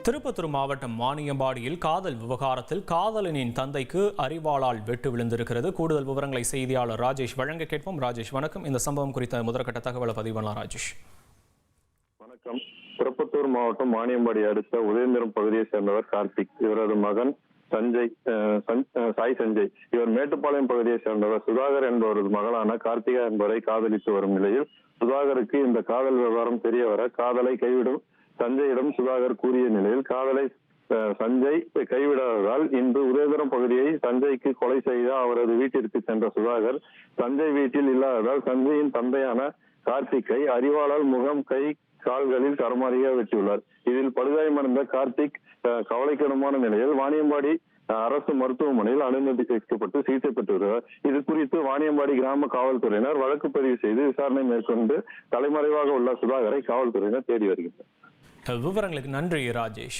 திருப்பத்தூர் மாவட்டம் வாணியம்பாடியில் காதல் விவகாரத்தில் காதலனின் தந்தைக்கு அரிவாளால் வெட்டு விழுந்திருக்கிறது. கூடுதல் விவரங்களை செய்தியாளர் ராஜேஷ் வழங்க கேட்போம். ராஜேஷ் வணக்கம். இந்த சம்பவம் குறித்த முதற்கட்ட தகவலை பதிவு பண்ணலாம். ராஜேஷ் வணக்கம். திருப்பத்தூர் மாவட்டம் வாணியம்பாடி அடுத்த உதயந்திரம் பகுதியை சேர்ந்தவர் கார்த்திக். இவரது மகன் சாய் சஞ்சய். இவர் மேட்டுப்பாளையம் பகுதியை சேர்ந்தவர் சுதாகர் என்பவரது மகளான கார்த்திகா என்பவரை காதலித்து வரும் நிலையில் சுதாகருக்கு இந்த காதல் விவகாரம் தெரிய வர காதலை கைவிடும் சஞ்சயிடம் சுதாகர் கூறிய நிலையில் காதலை சஞ்சய் கைவிடாததால் இன்று உதயந்திரம் பகுதியை சஞ்சய்க்கு கொலை செய்த அவரது வீட்டிற்கு சென்ற சுதாகர் சஞ்சய் வீட்டில் இல்லாததால் சஞ்சயின் தந்தையான கார்த்திக்கை அரிவாளால் முகம், கை, கால்களில் தரமாறிய வெட்டியுள்ளார். இதில் படுகாயமடைந்த கார்த்திக் கவலைக்கிடமான நிலையில் வாணியம்பாடி அரசு மருத்துவமனையில் அனுமதிக்கப்பட்டு சிகிச்சை பெற்று வருகிறார். இது குறித்து வாணியம்பாடி கிராம காவல்துறையினர் வழக்கு பதிவு செய்து விசாரணை மேற்கொண்டு தலைமறைவாக உள்ள சுதாகரை காவல்துறையினர் தேடி வருகின்றனர். விவரங்களுக்கு நன்றி ராஜேஷ்.